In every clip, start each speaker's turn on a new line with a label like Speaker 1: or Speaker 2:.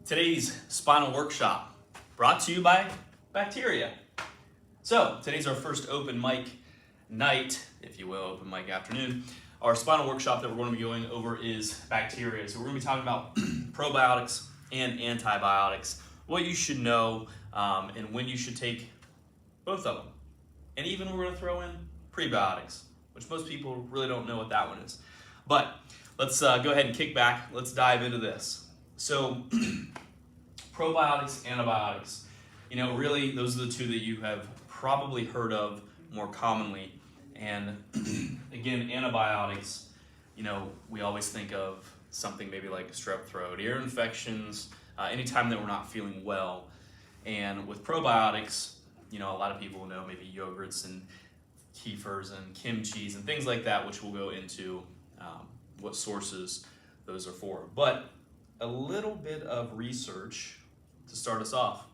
Speaker 1: Today's Spinal workshop brought to you by bacteria. So today's our first open mic night, if you will, open mic afternoon. Our Spinal workshop that we're going to be going over is bacteria. So we're going to be talking about probiotics and antibiotics, what you should know, and when you should take both of them. And even we're going to throw in prebiotics, which most people really don't know what that one is. But let's go ahead and kick back. Let's dive into this. So probiotics, antibiotics, really those are the two that you have probably heard of more commonly. And again, antibiotics, we always think of something maybe like strep throat, ear infections, anytime that we're not feeling well. And with probiotics, a lot of people know maybe yogurts and kefirs and kimchis and things like that, which we'll go into what sources those are for. But a little bit of research to start us off.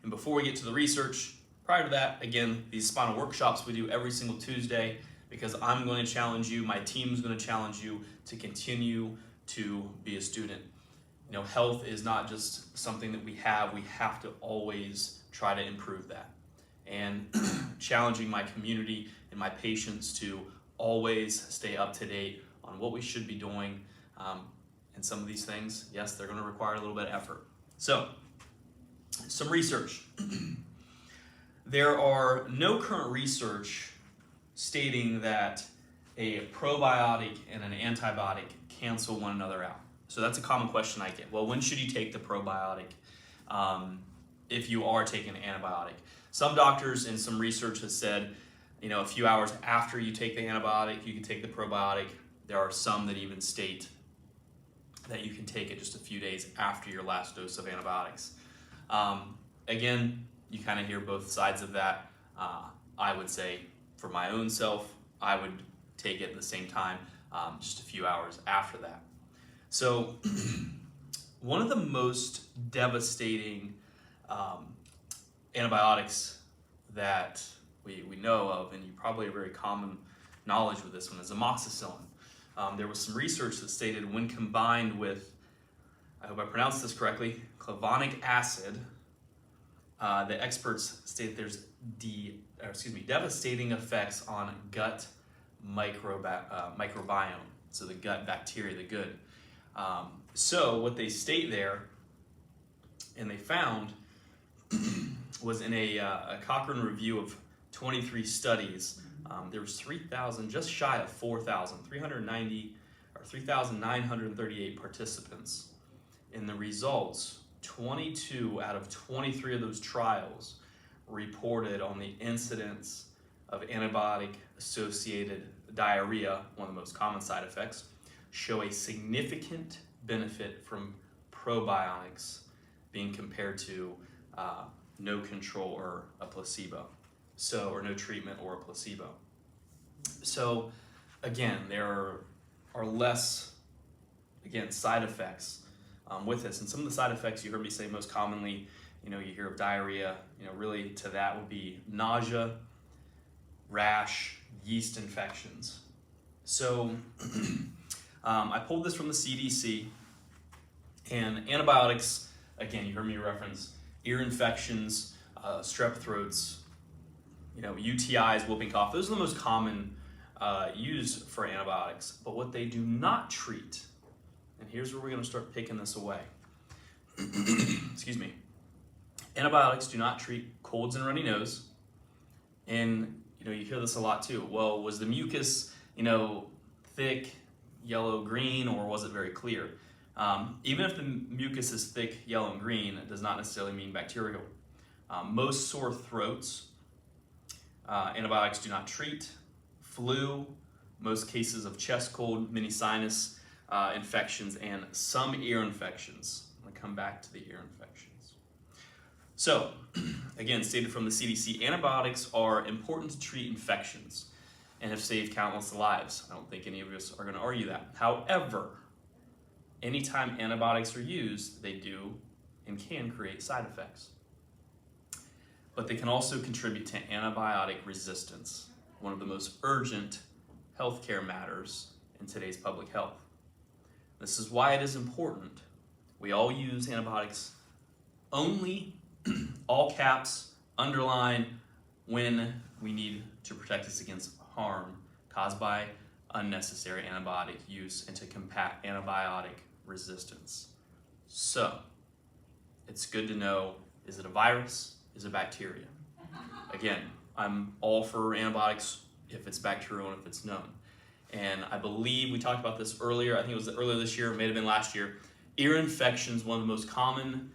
Speaker 1: And before we get to the research, prior to that, again, these Spinal workshops we do every single Tuesday because I'm going to challenge you, my team's going to challenge you to continue to be a student. Health is not just something that we have to always try to improve that. And challenging my community and my patients to always stay up to date on what we should be doing. And some of these things, yes, they're going to require a little bit of effort. So, some research. There are no current research stating that a probiotic and an antibiotic cancel one another out. So that's a common question I get. Well, when should you take the probiotic if you are taking an antibiotic? Some doctors and some research has said, a few hours after you take the antibiotic, you can take the probiotic. There are some that even state that you can take it just a few days after your last dose of antibiotics. Again, you kind of hear both sides of that. I would say for my own self, I would take it at the same time, just a few hours after that. So one of the most devastating antibiotics that we know of, and you probably have very common knowledge with this one, is amoxicillin. There was some research that stated when combined with, I hope I pronounced this correctly, clavonic acid, the experts state there's devastating effects on gut microbiome, so the gut bacteria, the good. So what they state there, and they found, was in a Cochrane review of 23 studies, there was 3,000, just shy of 4,000, 3,938 participants. In the results, 22 out of 23 of those trials reported on the incidence of antibiotic-associated diarrhea, one of the most common side effects, show a significant benefit from probiotics being compared to no control or a placebo. Or no treatment or a placebo. So again, there are less, side effects with this. And some of the side effects you heard me say most commonly, you hear of diarrhea, really to that would be nausea, rash, yeast infections. So I pulled this from the CDC, and antibiotics, again, you heard me reference ear infections, strep throats, UTIs, whooping cough. Those are the most common used for antibiotics. But what they do not treat, and here's where we're going to start picking this away. Excuse me. Antibiotics do not treat colds and runny nose. And, you hear this a lot too. Well, was the mucus, thick, yellow, green, or was it very clear? Even if the mucus is thick, yellow, and green, it does not necessarily mean bacterial. Most sore throats, antibiotics do not treat. Flu, most cases of chest cold, mini sinus infections, and some ear infections. I'm going to come back to the ear infections. So, again, stated from the CDC, antibiotics are important to treat infections and have saved countless lives. I don't think any of us are going to argue that. However, anytime antibiotics are used, they do and can create side effects. But they can also contribute to antibiotic resistance, one of the most urgent healthcare matters in today's public health. This is why it is important We all use antibiotics only, all caps, underline, when we need to protect us against harm caused by unnecessary antibiotic use and to combat antibiotic resistance. So, it's good to know, is it a virus? Is it bacteria? Again, I'm all for antibiotics if it's bacterial and if it's known. And I believe we talked about this earlier, I think it was earlier this year, it may have been last year. Ear infection is one of the most common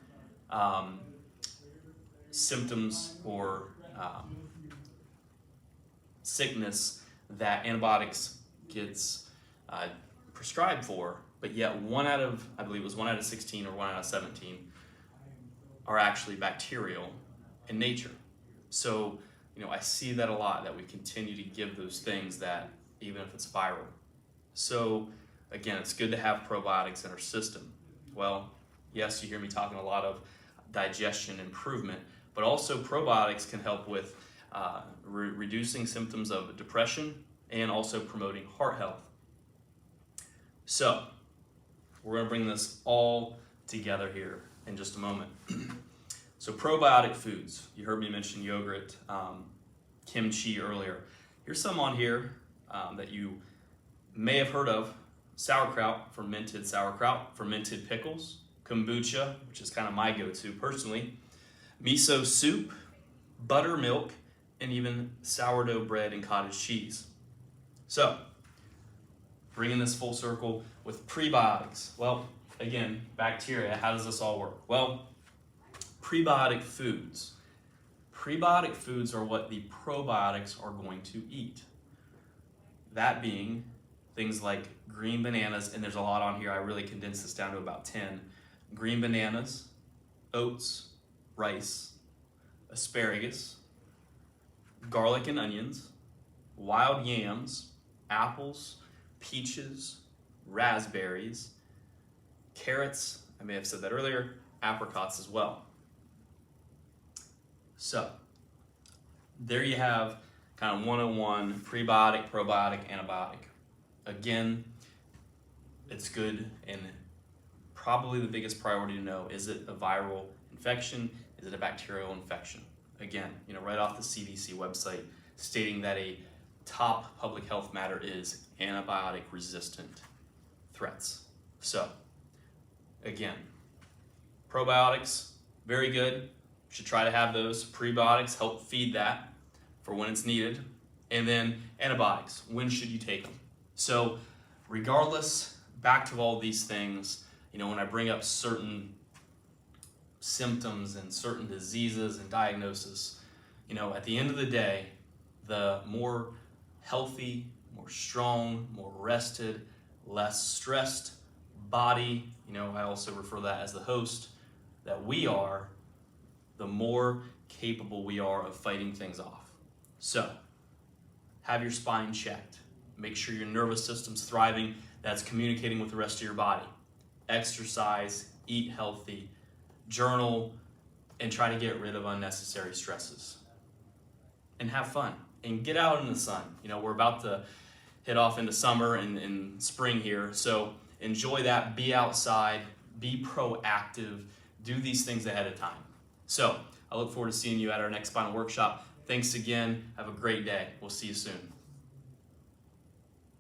Speaker 1: symptoms or sickness that antibiotics gets prescribed for, but yet I believe it was 1 out of 16 or 1 out of 17 are actually bacterial in nature. So, I see that a lot, that we continue to give those things that, even if it's viral. So, again, it's good to have probiotics in our system. Well, yes, you hear me talking a lot of digestion improvement, but also probiotics can help with reducing symptoms of depression and also promoting heart health. So, we're going to bring this all together here in just a moment. So, probiotic foods. You heard me mention yogurt, kimchi earlier. Here's some on here that you may have heard of. Sauerkraut, fermented pickles, kombucha, which is kind of my go-to personally, miso soup, buttermilk, and even sourdough bread and cottage cheese. So, bringing this full circle with prebiotics. Well, again, bacteria, how does this all work? Well, prebiotic foods. Prebiotic foods are what the probiotics are going to eat. That being things like green bananas, and there's a lot on here, I really condensed this down to about 10. Green bananas, oats, rice, asparagus, garlic and onions, wild yams, apples, peaches, raspberries, carrots, I may have said that earlier, apricots as well. So, there you have kind of 101 prebiotic, probiotic, antibiotic. Again, it's good, and probably the biggest priority to know, is it a viral infection? Is it a bacterial infection? Again, right off the CDC website, stating that a top public health matter is antibiotic resistant threats. So, again, probiotics, very good. Should try to have those. Prebiotics help feed that for when it's needed. And then antibiotics, when should you take them? So regardless, back to all these things, when I bring up certain symptoms and certain diseases and diagnosis, at the end of the day, the more healthy, more strong, more rested, less stressed body, I also refer to that as the host, that we are, the more capable we are of fighting things off. So, have your spine checked. Make sure your nervous system's thriving, that's communicating with the rest of your body. Exercise, eat healthy, journal, and try to get rid of unnecessary stresses. And have fun, and get out in the sun. We're about to head off into summer and spring here, so enjoy that, be outside, be proactive, do these things ahead of time. So, I look forward to seeing you at our next Spinal workshop. Thanks again. Have a great day. We'll see you soon.